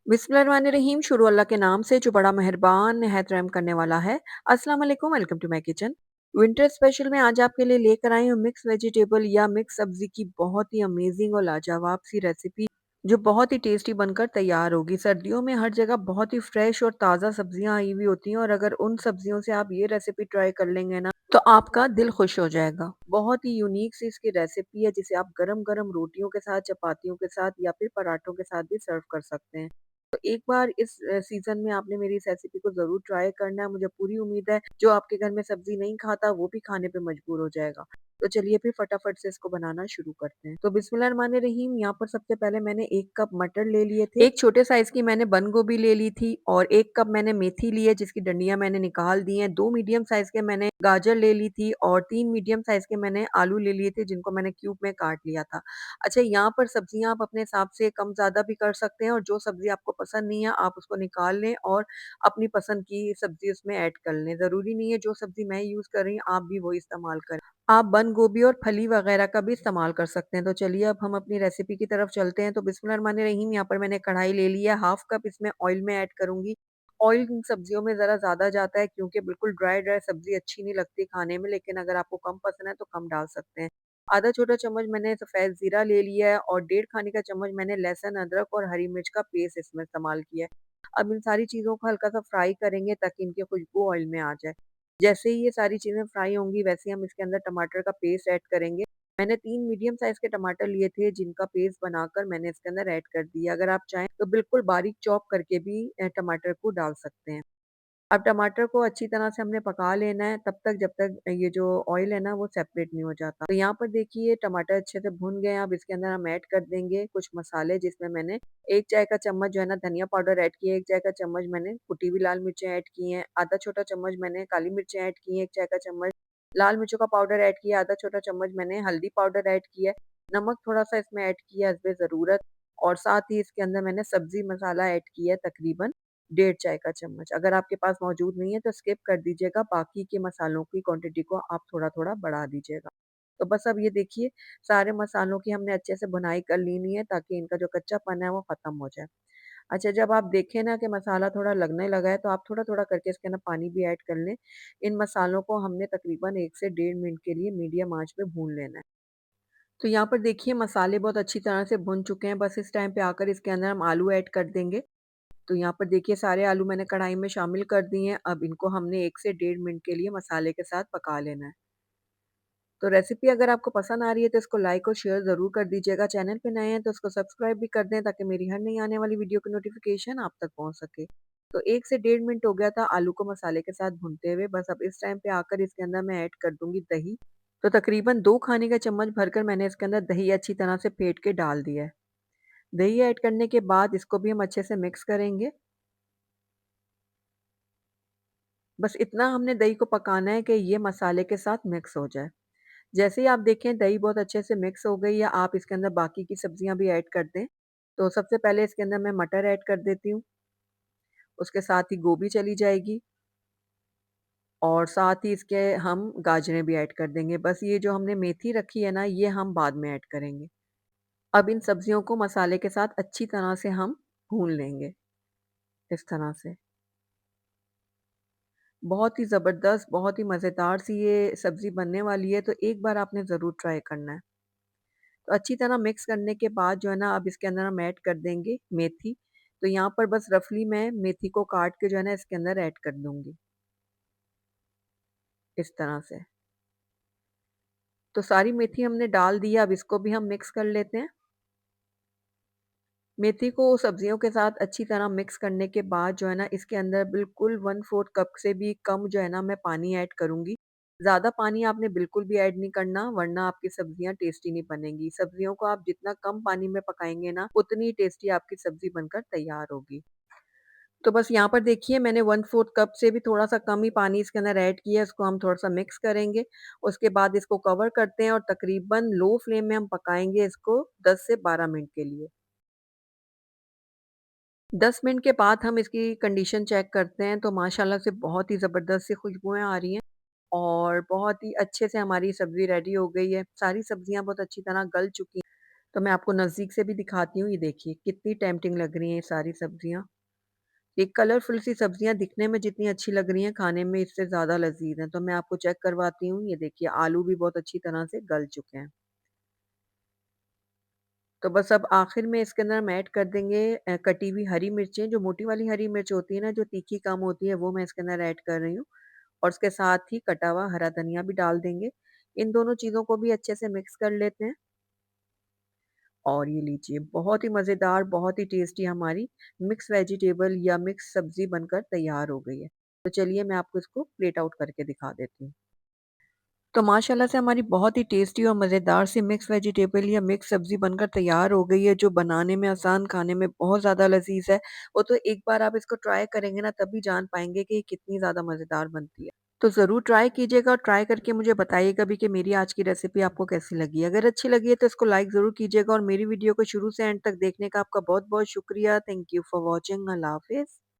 बिस्मिल्लाहिर्रहमानिर्रहीम शुरू अल्लाह के नाम से जो बड़ा मेहरबान निहायत रहम करने वाला है। अस्सलाम वालेकुम, welcome to my kitchen. Winter special में आज आपके लिए लेकर आई हूँ मिक्स वेजिटेबल या मिक्स सब्जी की बहुत ही अमेजिंग और लाजवाब सी रेसिपी जो बहुत ही टेस्टी बनकर तैयार होगी। सर्दियों में हर जगह बहुत ही फ्रेश और ताज़ा सब्जियां आई हुई होती हैं और अगर उन सब्जियों से आप ये रेसिपी ट्राई कर लेंगे ना तो आपका दिल खुश हो जाएगा। बहुत ही यूनिक सी इसकी रेसिपी है जिसे आप गरम गरम रोटियों के साथ, चपातियों के साथ या फिर पराठों के साथ भी सर्व कर सकते हैं। तो एक बार इस सीज़न में आपने मेरी इस रेसिपी को ज़रूर ट्राई करना है। मुझे पूरी उम्मीद है जो आपके घर में सब्ज़ी नहीं खाता वो भी खाने पे मजबूर हो जाएगा। तो चलिए फिर फटाफट से इसको बनाना शुरू करते हैं। तो बिस्मिल्लाहिर्रहमानिर्रहीम, यहाँ पर सबसे पहले मैंने 1 कप मटर ले लिए थे, 1 छोटे साइज़ की मैंने बंद गोभी ले ली थी और 1 कप मैंने मेथी ली है जिसकी डंडियाँ मैंने निकाल दी हैं। 2 मीडियम साइज़ के मैंने गाजर ले ली थी और 3 मीडियम साइज़ के मैंने आलू ले लिए थे जिनको मैंने क्यूब में काट लिया था। अच्छा, यहाँ पर सब्जियाँ आप अपने हिसाब से कम-ज़्यादा भी कर सकते हैं और जो सब्ज़ी आपको पसंद नहीं है, आप उसको निकाल लें और अपनी पसंद की सब्ज़ी उसमें ऐड कर लें। ज़रूरी नहीं है जो सब्ज़ी मैं यूज़ कर रही हूँ, आप भी वही इस्तेमाल करें। आप बंद गोभी और फली वगैरह का भी इस्तेमाल कर सकते हैं। तो चलिए अब हम अपनी रेसिपी की तरफ चलते हैं। तो बिस्मिल्लाहिर्रहमानिर्रहीम, यहाँ पर मैंने कढ़ाई ले ली है, हाफ कप इसमें ऑयल मैं ऐड करूँगी। ऑयल इन सब्जियों में ज़रा ज़्यादा जाता है क्योंकि बिल्कुल ड्राई-ड्राई सब्ज़ी अच्छी नहीं लगती खाने में, लेकिन अगर आपको कम पसंद है तो कम डाल सकते हैं। आधा छोटा चम्मच मैंने सफ़ेद ज़ीरा ले लिया है और डेढ़ खाने का चम्मच मैंने लहसुन, अदरक और हरी मिर्च का पेस्ट इसमें इस्तेमाल किया है। अब इन सारी चीज़ों को हल्का-सा फ्राई करेंगे ताकि इनकी खुशबू ऑयल में आ जाए। जैसे ही ये सारी चीज़ें फ्राई होंगी वैसे ही हम इसके अंदर टमाटर का पेस्ट ऐड करेंगे। मैंने 3 मीडियम साइज़ के टमाटर लिए थे जिनका पेस्ट बनाकर मैंने इसके अंदर ऐड कर दिया। अगर आप चाहें तो बिल्कुल बारीक चॉप करके भी टमाटर को डाल सकते हैं। अब टमाटर को अच्छी तरह से हमने पका लेना है तब तक जब तक ये जो ऑयल है ना वो सेपरेट नहीं हो जाता। तो यहाँ पर देखिए टमाटर अच्छे से भुन गए हैं। अब इसके अंदर हम ऐड कर देंगे कुछ मसाले जिसमें मैंने 1 चाय का चम्मच जो है ना धनिया पाउडर ऐड किया है, 1 चाय का चम्मच मैंने कुटी हुई लाल मिर्चें ऐड की हैं, आधा छोटा चम्मच मैंने काली मिर्चें ऐड की हैं, 1 चाय का चम्मच लाल मिर्चों का पाउडर ऐड किया, आधा छोटा चम्मच मैंने हल्दी पाउडर ऐड किया है, नमक थोड़ा-सा इसमें ऐड किया हस्बे ज़रूरत और साथ ही इसके अंदर मैंने सब्ज़ी मसाला ऐड किया है तकरीबन डेढ़ चाय का चम्मच। अगर आपके पास मौजूद नहीं है तो स्किप कर दीजिएगा, बाकी के मसालों की क्वांटिटी को आप थोड़ा-थोड़ा बढ़ा दीजिएगा। तो बस अब ये देखिए सारे मसालों की हमने अच्छे से भुनाई कर लेनी है ताकि इनका जो कच्चापन है वो ख़त्म हो जाए। अच्छा, जब आप देखें ना कि मसाला थोड़ा लगने लगा है तो आप थोड़ा-थोड़ा करके इसके अंदर पानी भी ऐड कर लें। इन मसालों को हमने तकरीबन 1 से डेढ़ मिनट के लिए मीडियम आँच पे भून लेना है। तो यहाँ पर देखिए मसाले बहुत अच्छी तरह से भुन चुके हैं, बस इस टाइम पे आकर इसके अंदर हम आलू ऐड कर देंगे। तो यहाँ पर देखिए सारे आलू मैंने कढ़ाई में शामिल कर दिए हैं। अब इनको हमने 1 से डेढ़ मिनट के लिए मसाले के साथ पका लेना है। तो रेसिपी अगर आपको पसंद आ रही है तो इसको लाइक और शेयर ज़रूर कर दीजिएगा। चैनल पे नए हैं तो इसको सब्सक्राइब भी कर दें ताकि मेरी हर नई आने वाली वीडियो की नोटिफ़िकेशन आप तक पहुँच सके। तो 1 से डेढ़ मिनट हो गया था आलू को मसाले के साथ भूनते हुए। बस अब इस टाइम पे आकर इसके अंदर मैं ऐड कर दूँगी दही। तो तकरीबन 2 खाने का चम्मच भरकर मैंने इसके अंदर दही अच्छी तरह से फेंट के डाल दिया है। दही ऐड करने के बाद इसको भी हम अच्छे से मिक्स करेंगे। बस इतना हमने दही को पकाना है कि ये मसाले के साथ मिक्स हो जाए। जैसे ही आप देखें दही बहुत अच्छे से मिक्स हो गई है, आप इसके अंदर बाकी की सब्जियाँ भी ऐड कर दें। तो सबसे पहले इसके अंदर मैं मटर ऐड कर देती हूँ, उसके साथ ही गोभी चली जाएगी और साथ ही इसके हम गाजरें भी ऐड कर देंगे। बस ये जो हमने मेथी रखी है ना, ये हम बाद में ऐड करेंगे। अब इन सब्जियों को मसाले के साथ अच्छी तरह से हम भून लेंगे, इस तरह से। बहुत ही ज़बरदस्त, बहुत ही मज़ेदार सी ये सब्ज़ी बनने वाली है, तो एक बार आपने ज़रूर ट्राई करना है। तो अच्छी तरह मिक्स करने के बाद जो है ना, अब इसके अंदर हम ऐड कर देंगे मेथी। तो यहाँ पर बस रफली मैं मेथी को काट के जो है ना, इसके अंदर ऐड कर दूँगी, इस तरह से। तो सारी मेथी हमने डाल दी है, अब इसको भी हम मिक्स कर लेते हैं। मेथी को सब्जियों के साथ अच्छी तरह मिक्स करने के बाद जो है ना, इसके अंदर बिल्कुल 1/4 कप से भी कम जो है ना, मैं पानी ऐड करूँगी। ज़्यादा पानी आपने बिल्कुल भी ऐड नहीं करना वरना आपकी सब्जियाँ टेस्टी नहीं बनेंगी। सब्जियों को आप जितना कम पानी में पकाएँगे ना, उतनी टेस्टी आपकी सब्ज़ी बनकर तैयार होगी। तो बस यहाँ पर देखिए मैंने 1/4 कप से भी थोड़ा-सा कम ही पानी इसके अंदर ऐड किया है, इसको हम थोड़ा-सा मिक्स करेंगे। उसके बाद इसको कवर करते हैं और तकरीबन लो फ्लेम में हम पकाएँगे इसको 10 से 12 मिनट के लिए। 10 मिनट के बाद हम इसकी कंडीशन चेक करते हैं, तो माशाल्लाह से बहुत ही ज़बरदस्त सी खुशबुएँ आ रही हैं और बहुत ही अच्छे से हमारी सब्ज़ी रेडी हो गई है। सारी सब्ज़ियाँ बहुत अच्छी तरह गल चुकी हैं। तो मैं आपको नज़दीक से भी दिखाती हूँ, ये देखिए कितनी टेम्प्टिंग लग रही हैं ये सारी सब्जियाँ। ये कलरफुल सी सब्जियाँ दिखने में जितनी अच्छी लग रही हैं, खाने में इससे ज़्यादा लज़ीज़ हैं। तो मैं आपको चेक करवाती हूँ, ये देखिए आलू भी बहुत अच्छी तरह से गल चुके हैं। तो बस अब आखिर में इसके अंदर हम ऐड कर देंगे कटी हुई हरी मिर्चें, जो मोटी वाली हरी मिर्च होती है ना, जो तीखी कम होती है, वो मैं इसके अंदर ऐड कर रही हूँ और उसके साथ ही कटा हुआ हरा धनिया भी डाल देंगे। इन दोनों चीज़ों को भी अच्छे से मिक्स कर लेते हैं और ये लीजिए बहुत ही मज़ेदार, बहुत ही टेस्टी हमारी मिक्स वेजिटेबल या मिक्स सब्ज़ी बनकर तैयार हो गई है। तो चलिए मैं आपको इसको प्लेट आउट करके दिखा देती हूँ। तो माशाल्लाह से हमारी बहुत ही टेस्टी और मज़ेदार सी मिक्स वेजिटेबल या मिक्स सब्ज़ी बनकर तैयार हो गई है, जो बनाने में आसान, खाने में बहुत ज़्यादा लज़ीज़ है। वो तो एक बार आप इसको ट्राई करेंगे ना तभी जान पाएँगे कि ये कितनी ज़्यादा मज़ेदार बनती है। तो ज़रूर ट्राई कीजिएगा और ट्राई करके मुझे बताइएगा भी कि मेरी आज की रेसिपी आपको कैसी लगी। अगर अच्छी लगी है तो इसको लाइक ज़रूर कीजिएगा और मेरी वीडियो को शुरू से एंड तक देखने का आपका बहुत-बहुत शुक्रिया। Thank you for watching. Allah हाफ़िज़।